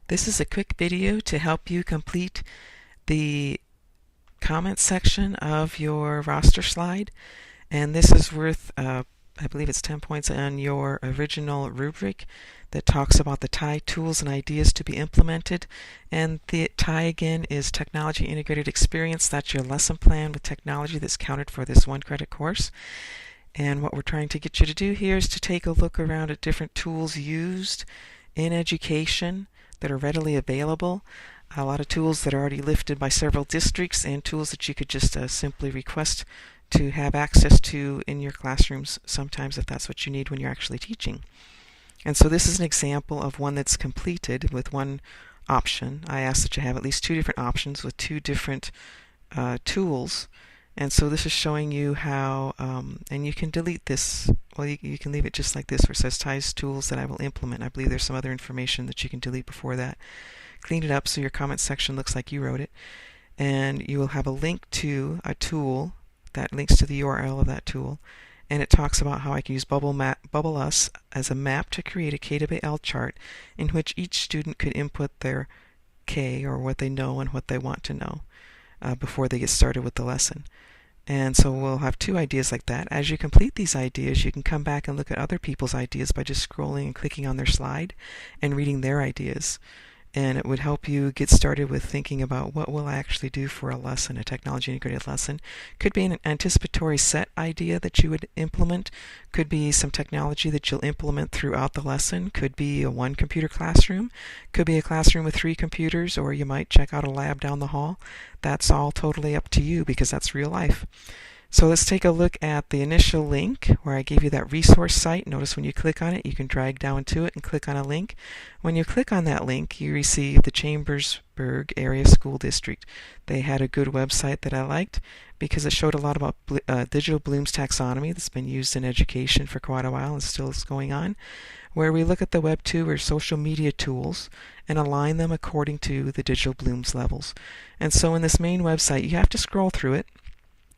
This is a quick video to help you complete the comment section of your roster slide, and this is worth I believe it's 10 points on your original rubric that talks about the TIE tools and ideas to be implemented. And the TIE again is Technology Integrated Experience. That's your lesson plan with technology that's counted for this 1-credit course. And what we're trying to get you to do here is to take a look around at different tools used in education that are readily available. A lot of tools that are already lifted by several districts, and tools that you could just simply request to have access to in your classrooms sometimes if that's what you need when you're actually teaching. And so this is an example of one that's completed with one option. I ask that you have at least 2 different options with 2 different tools. And so this is showing you how, and you can delete this. Well, you can leave it just like this where it says TIEs tools that I will implement. I believe there's some other information that you can delete before that. Clean it up so your comment section looks like you wrote it. And you will have a link to a tool that links to the URL of that tool. And it talks about how I can use Bubble-Us as a map to create a K to L chart in which each student could input their K, or what they know and what they want to know, before they get started with the lesson. And so we'll have 2 ideas like that. As you complete these ideas, you can come back and look at other people's ideas by just scrolling and clicking on their slide and reading their ideas. And it would help you get started with thinking about what will I actually do for a lesson, a technology integrated lesson. Could be an anticipatory set idea that you would implement. Could be some technology that you'll implement throughout the lesson. Could be a 1-computer classroom. Could be a classroom with 3 computers, or you might check out a lab down the hall. That's all totally up to you because that's real life. So let's take a look at the initial link where I gave you that resource site. Notice when you click on it, you can drag down to it and click on a link. When you click on that link, you receive the Chambersburg Area School District. They had a good website that I liked because it showed a lot about digital Bloom's taxonomy that's been used in education for quite a while and still is going on, where we look at the Web 2 or social media tools and align them according to the digital Bloom's levels. And so in this main website, you have to scroll through it,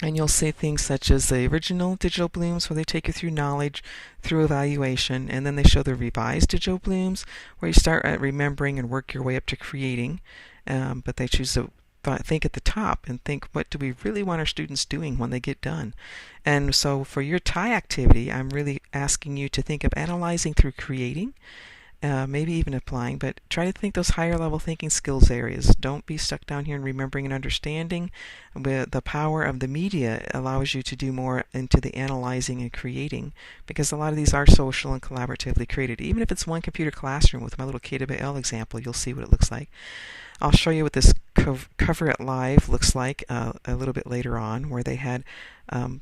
and you'll see things such as the original digital Blooms, where they take you through knowledge, through evaluation, and then they show the revised digital Blooms, where you start at remembering and work your way up to creating. But they choose to think at the top and think, what do we really want our students doing when they get done? And so for your TIE activity, I'm really asking you to think of analyzing through creating, maybe even applying, but try to think those higher level thinking skills areas. Don't be stuck down here in remembering and understanding. The power of the media allows you to do more into the analyzing and creating, because a lot of these are social and collaboratively created. Even if it's 1-computer classroom with my little K to L example, you'll see what it looks like. I'll show you what this Cover It Live looks like a little bit later on, where they had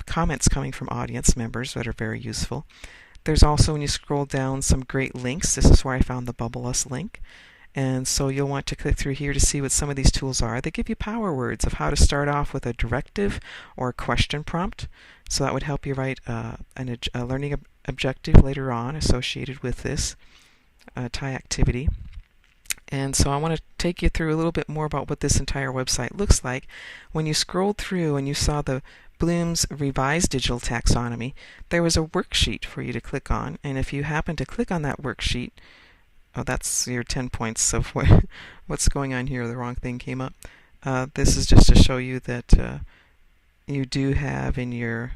comments coming from audience members that are very useful. There's also, when you scroll down, some great links. This is where I found the Bubble-Us link. And so you'll want to click through here to see what some of these tools are. They give you power words of how to start off with a directive or a question prompt. So that would help you write a learning objective later on associated with this TIE activity. And so I want to take you through a little bit more about what this entire website looks like. When you scrolled through and you saw the Bloom's revised digital taxonomy, there was a worksheet for you to click on, and if you happen to click on that worksheet, oh, that's your 10 points of what's going on here. The wrong thing came up. This is just to show you that you do have in your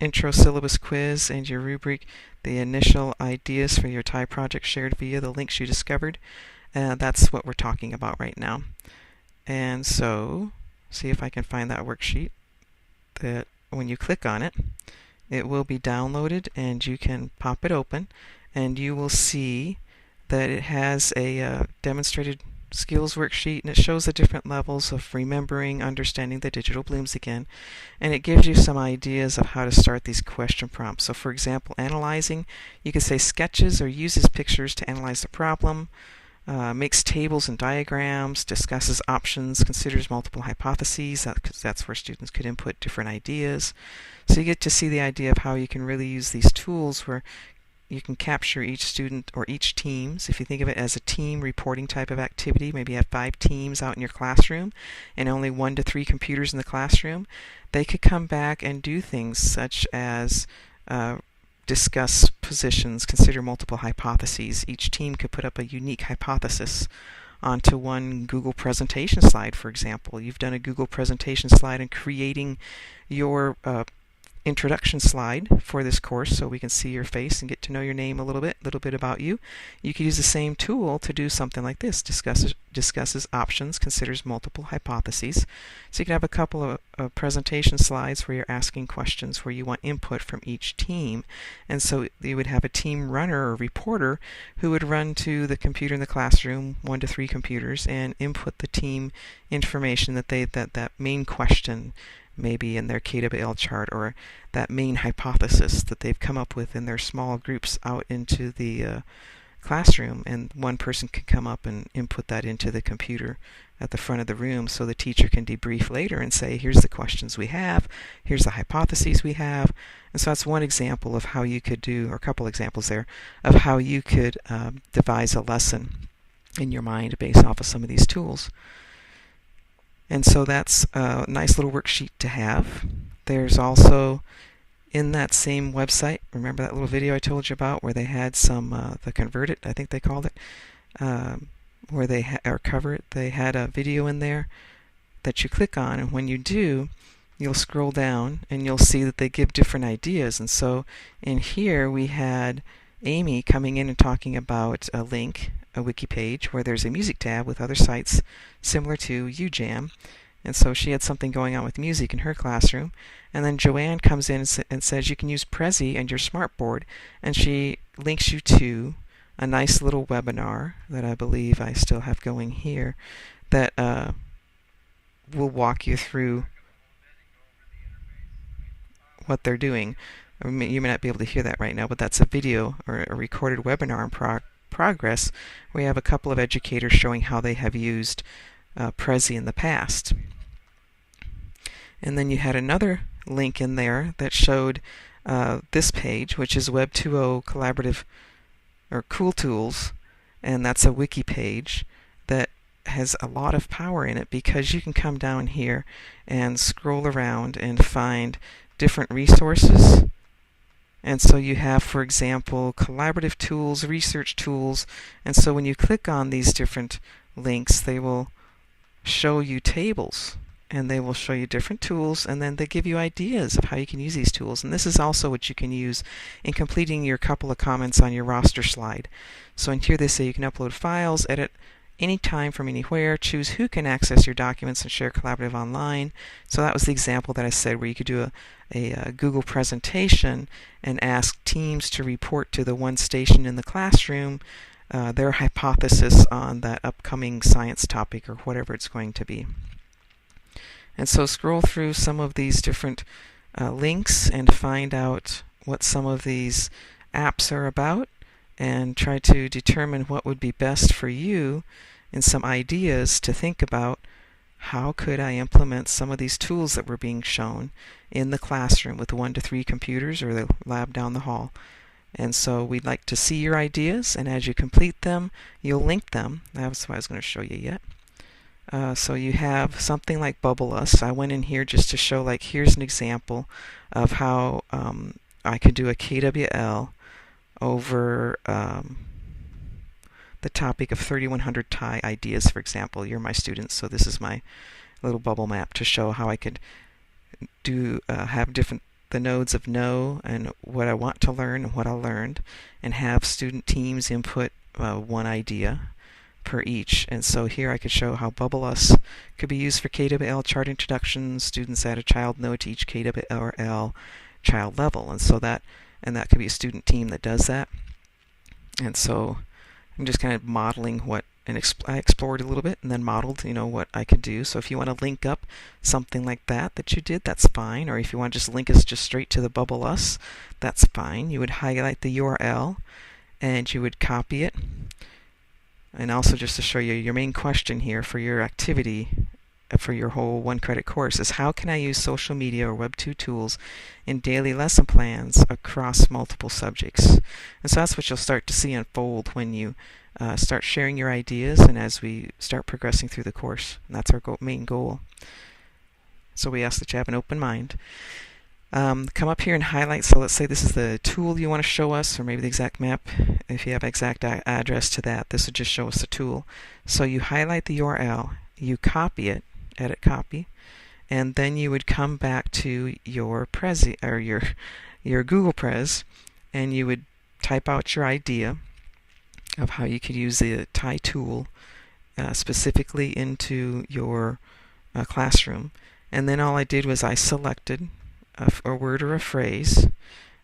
intro syllabus quiz and your rubric the initial ideas for your TIE project shared via the links you discovered. That's what we're talking about right now. And so, see if I can find that worksheet. That when you click on it, it will be downloaded, and you can pop it open, and you will see that it has a demonstrated skills worksheet, and it shows the different levels of remembering, understanding the digital Blooms again, and it gives you some ideas of how to start these question prompts. So for example, analyzing, you could say sketches or uses pictures to analyze the problem, makes tables and diagrams, discusses options, considers multiple hypotheses, because that's where students could input different ideas. So you get to see the idea of how you can really use these tools where you can capture each student or each teams. If you think of it as a team reporting type of activity, maybe you have 5 teams out in your classroom and only 1 to 3 computers in the classroom, they could come back and do things such as discuss positions, consider multiple hypotheses. Each team could put up a unique hypothesis onto one Google presentation slide, for example. You've done a Google presentation slide and creating your introduction slide for this course so we can see your face and get to know your name a little bit about you. You could use the same tool to do something like this. Discusses options, considers multiple hypotheses. So you can have a couple of presentation slides where you're asking questions where you want input from each team. And so you would have a team runner or reporter who would run to the computer in the classroom, 1 to 3 computers, and input the team information that main question maybe in their KWL chart, or that main hypothesis that they've come up with in their small groups out into the classroom, and one person can come up and input that into the computer at the front of the room so the teacher can debrief later and say, here's the questions we have, here's the hypotheses we have. And so that's one example of how you could do, or a couple examples there, of how you could devise a lesson in your mind based off of some of these tools. And so that's a nice little worksheet to have. There's also, in that same website, remember that little video I told you about where they had some, the Convert It, I think they called it, where they or Cover It, they had a video in there that you click on, and when you do, you'll scroll down and you'll see that they give different ideas. And so in here we had Amy coming in and talking about a link, a wiki page, where there's a music tab with other sites similar to UJam. And so she had something going on with music in her classroom. And then Joanne comes in and says you can use Prezi and your smartboard, and she links you to a nice little webinar that I believe I still have going here that will walk you through what they're doing. You may not be able to hear that right now, but that's a video or a recorded webinar in progress. We have a couple of educators showing how they have used Prezi in the past. And then you had another link in there that showed this page, which is Web 2.0 Collaborative or Cool Tools, and that's a wiki page that has a lot of power in it because you can come down here and scroll around and find different resources. And so you have, for example, collaborative tools, research tools, and so when you click on these different links, they will show you tables, and they will show you different tools, and then they give you ideas of how you can use these tools. And this is also what you can use in completing your couple of comments on your roster slide. So in here they say you can upload files, edit anytime from anywhere, choose who can access your documents, and share collaborative online. So that was the example that I said where you could do a Google presentation and ask teams to report to the one station in the classroom their hypothesis on that upcoming science topic or whatever it's going to be. And so scroll through some of these different links and find out what some of these apps are about, and try to determine what would be best for you and some ideas to think about. How could I implement some of these tools that were being shown in the classroom with 1 to 3 computers or the lab down the hall? And so we'd like to see your ideas, and as you complete them, you'll link them. That's what I was going to show you yet. So you have something like Bubble Us. I went in here just to show, like, here's an example of how I could do a KWL over the topic of 3100 TIE ideas, for example. You're my students, so this is my little bubble map to show how I could do have the nodes of know and what I want to learn and what I learned, and have student teams input one idea per each. And so here I could show how Bubble Us could be used for KWL chart introductions. Students add a child node to each KWL child level, and so that could be a student team that does that. And so I'm just kind of modeling what, and I explored a little bit and then modeled, what I could do. So if you want to link up something like that you did, that's fine. Or if you want to just link us just straight to the Bubble Us, that's fine. You would highlight the URL and you would copy it. And also, just to show you your main question here for your activity for your whole 1 credit course is, how can I use social media or Web 2 tools in daily lesson plans across multiple subjects? And so that's what you'll start to see unfold when you start sharing your ideas and as we start progressing through the course. And that's our main goal. So we ask that you have an open mind. Come up here and highlight. So let's say this is the tool you want to show us, or maybe the exact map. If you have exact address to that, this would just show us the tool. So you highlight the URL, you copy it, edit copy, and then you would come back to your Prezi or your Google Pres, and you would type out your idea of how you could use the tie tool specifically into your classroom. And then all I did was I selected a word or a phrase.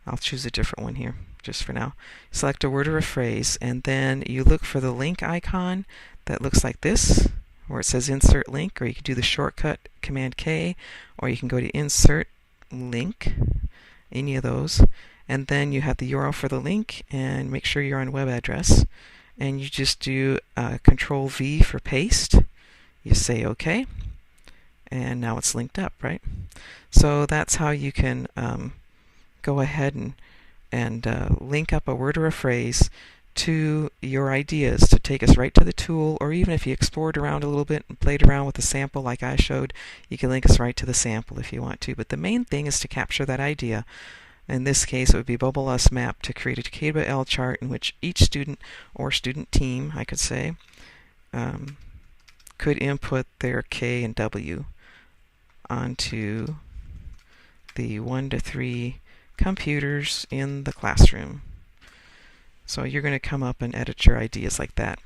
I'll choose a different one here just for now. Select a word or a phrase, and then you look for the link icon that looks like this, where it says insert link, or you can do the shortcut Command K, or you can go to insert link, any of those, and then you have the URL for the link, and make sure you're on web address, and you just do Control V for paste. You say OK, and now it's linked up, right? So that's how you can go ahead and link up a word or a phrase to your ideas to take us right to the tool, or even if you explored around a little bit and played around with the sample like I showed, you can link us right to the sample if you want to. But the main thing is to capture that idea. In this case, it would be Bubble Us Map, to create a K/L chart in which each student or student team, I could say, could input their K and W onto the 1 to 3 computers in the classroom. So you're going to come up and edit your ideas like that.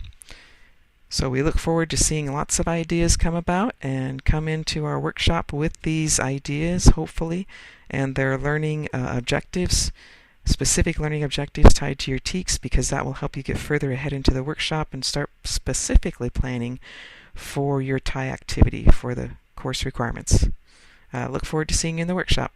So we look forward to seeing lots of ideas come about and come into our workshop with these ideas, hopefully, and their learning objectives, specific learning objectives tied to your TEKs, because that will help you get further ahead into the workshop and start specifically planning for your TIE activity for the course requirements. Look forward to seeing you in the workshop.